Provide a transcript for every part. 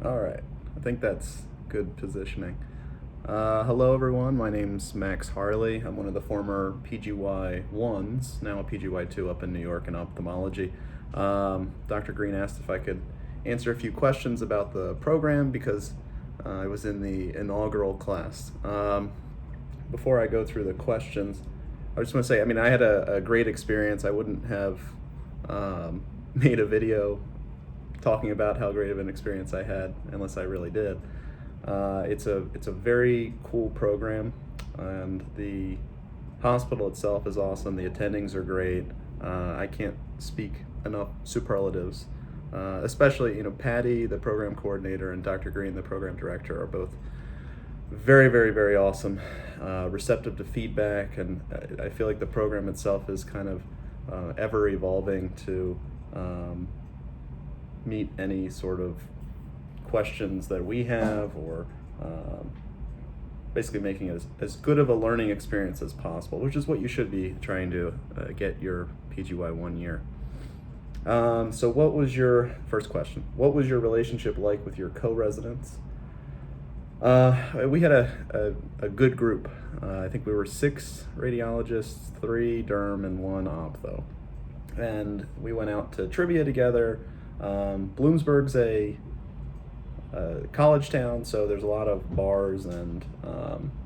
All right. I think that's good positioning. Hello, everyone. My name's Max Harley. I'm one of the former PGY 1s, now a PGY 2 up in New York in ophthalmology. Dr. Green asked if I could answer a few questions about the program because I was in the inaugural class. Before I go through the questions, I just want to say, I had a great experience. I wouldn't have made a video talking about how great of an experience I had unless I really did. It's a very cool program, and the hospital itself is awesome. The attendings are great. I can't speak enough superlatives. Especially, Patty, the program coordinator, and Dr. Green, the program director, are both very, very, very awesome, receptive to feedback, and I feel like the program itself is kind of ever evolving to meet any sort of questions that we have, or basically making it as good of a learning experience as possible, which is what you should be trying to get your PGY 1 year. So what was your first question? What was your relationship like with your co-residents? We had a good group. I think we were 6 radiologists, 3 derm, and 1 ophtho. And we went out to trivia together. Bloomsburg's a college town, so there's a lot of bars and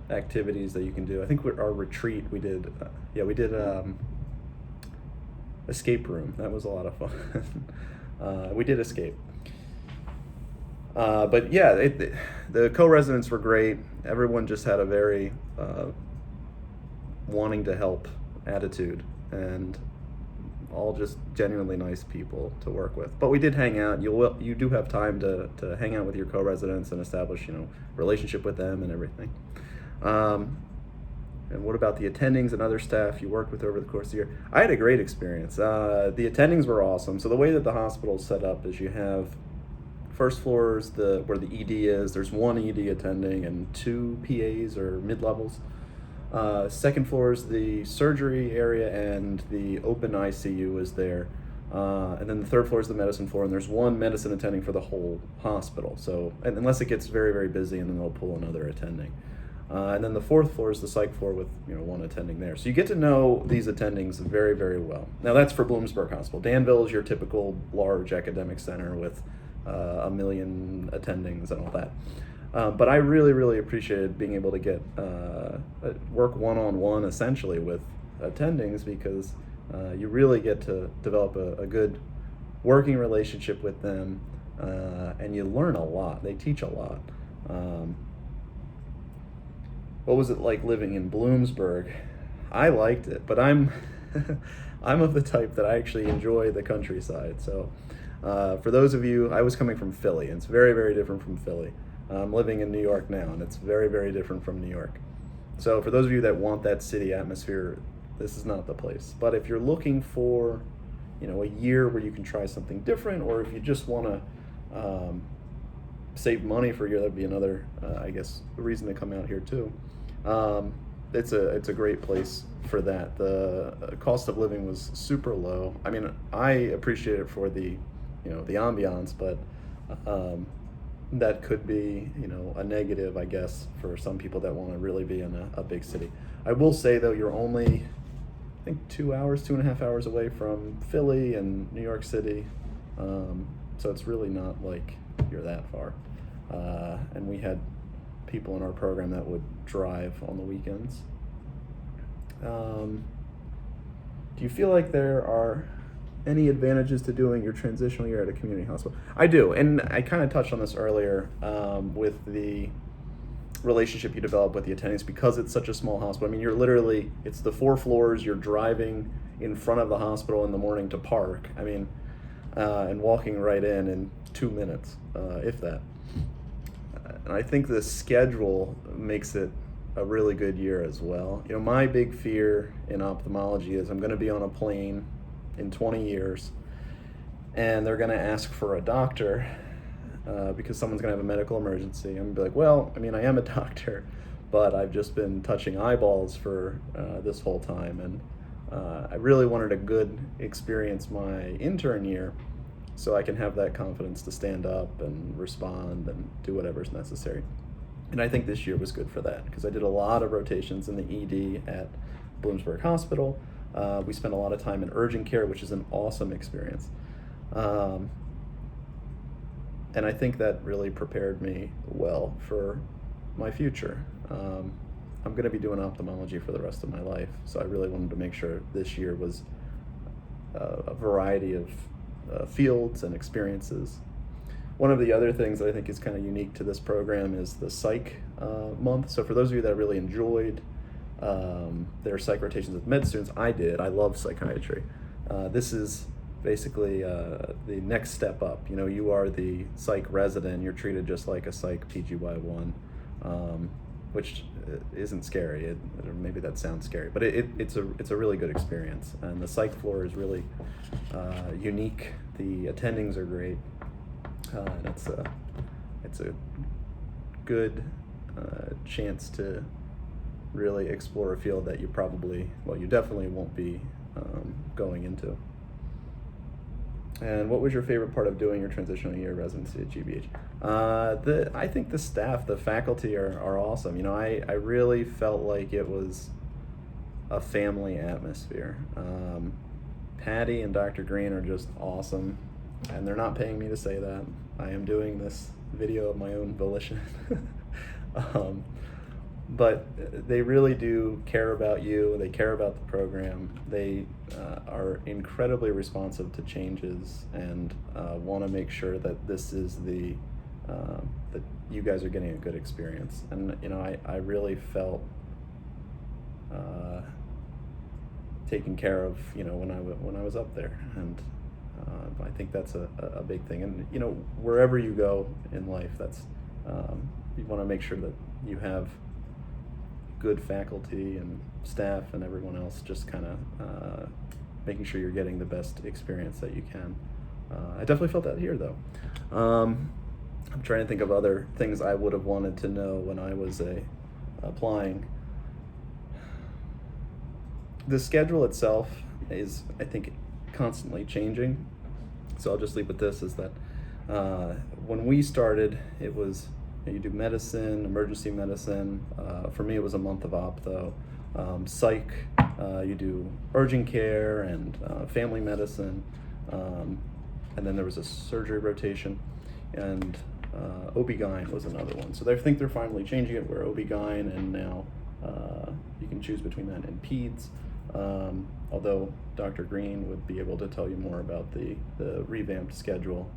activities that you can do. I think our retreat we did, escape room. That was a lot of fun. We did escape. But yeah, the co-residents were great. Everyone just had a very wanting to help attitude, and all just genuinely nice people to work with. But we did hang out. You do have time to hang out with your co-residents and establish relationship with them and everything. And what about the attendings and other staff you worked with over the course of the year? I had a great experience. The attendings were awesome. So the way that the hospital is set up is you have first floor is where the ED is. There's 1 ED attending and 2 PAs or mid-levels. Second floor is the surgery area, and the open ICU is there. And then the third floor is the medicine floor, and there's 1 medicine attending for the whole hospital. So, and unless it gets very, very busy, and then they'll pull another attending. And then the fourth floor is the psych floor with 1 attending there. So you get to know these attendings very, very well. Now that's for Bloomsburg Hospital. Danville is your typical large academic center with 1 million attendings and all that. But I really, really appreciated being able to get work one-on-one essentially with attendings, because you really get to develop a good working relationship with them, and you learn a lot. They teach a lot. What was it like living in Bloomsburg? I liked it, but I'm I'm of the type that I actually enjoy the countryside. So for those of you, I was coming from Philly, and it's very, very different from Philly. I'm living in New York now, and it's very, very different from New York. So for those of you that want that city atmosphere, this is not the place. But if you're looking for, a year where you can try something different, or if you just want to save money for a year, that'd be another, reason to come out here too. It's a great place for that. The cost of living was super low. I appreciate it for the ambiance, but that could be, a negative, I guess, for some people that want to really be in a big city. I will say, though, you're only, I think, 2.5 hours away from Philly and New York City. So it's really not like you're that far. And we had people in our program that would drive on the weekends. Do you feel like there are any advantages to doing your transitional year at a community hospital? I do, and I kind of touched on this earlier with the relationship you develop with the attendings, because it's such a small hospital. You're literally, it's the 4 floors, you're driving in front of the hospital in the morning to park, and walking right in 2 minutes, if that. And I think the schedule makes it a really good year as well. My big fear in ophthalmology is I'm going to be on a plane in 20 years, and they're going to ask for a doctor because someone's going to have a medical emergency. I'm going to be like, well, I am a doctor, but I've just been touching eyeballs for this whole time, and I really wanted a good experience my intern year, so I can have that confidence to stand up and respond and do whatever's necessary. And I think this year was good for that because I did a lot of rotations in the ED at Bloomsburg Hospital. We spent a lot of time in urgent care, which is an awesome experience. And I think that really prepared me well for my future. I'm going to be doing ophthalmology for the rest of my life, so I really wanted to make sure this year was a variety of fields and experiences. One of the other things that I think is kind of unique to this program is the psych month. So for those of you that really enjoyed their psych rotations with med students, I did. I love psychiatry. This is basically the next step up. You know, you are the psych resident. You're treated just like a psych PGY1, which isn't scary. Or maybe that sounds scary, but it's a really good experience. And the psych floor is really unique. The attendings are great. And it's a good chance to really explore a field that you definitely won't be going into. And what was your favorite part of doing your transitional year residency at GBH? I think the staff, the faculty are awesome. You know, I really felt like it was a family atmosphere. Patty and Dr. Green are just awesome, and they're not paying me to say that. I am doing this video of my own volition. But they really do care about you. They care about the program. They are incredibly responsive to changes and want to make sure that this is that you guys are getting a good experience. And you know, I really felt taken care of, you know, when I was up there, and I think that's a big thing. And you know, wherever you go in life, that's you want to make sure that you have good faculty and staff and everyone else just kind of making sure you're getting the best experience that you can. I definitely felt that here, though. I'm trying to think of other things I would have wanted to know when I was applying. The schedule itself is, I think, constantly changing. So I'll just leave with this, is that when we started, it was, you do medicine, emergency medicine. For me, it was a month of ophtho. Psych, you do urgent care and family medicine. And then there was a surgery rotation. And OB-GYN was another one. So I think they're finally changing it where OB-GYN, and now you can choose between that and peds. Although Dr. Green would be able to tell you more about the revamped schedule.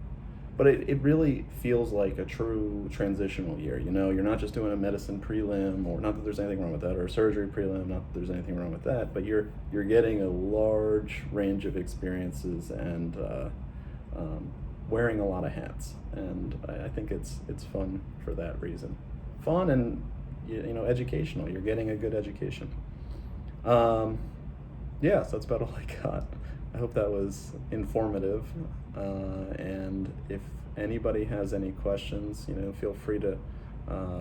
But it really feels like a true transitional year. You know, you're not just doing a medicine prelim, or not that there's anything wrong with that, or a surgery prelim, not that there's anything wrong with that, but you're getting a large range of experiences and wearing a lot of hats. And I think it's fun for that reason. Fun and, you know, educational. You're getting a good education. Yeah, so that's about all I got. I hope that was informative, and if anybody has any questions, you know, feel free to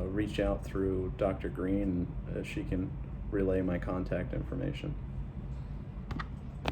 reach out through Dr. Green. She can relay my contact information.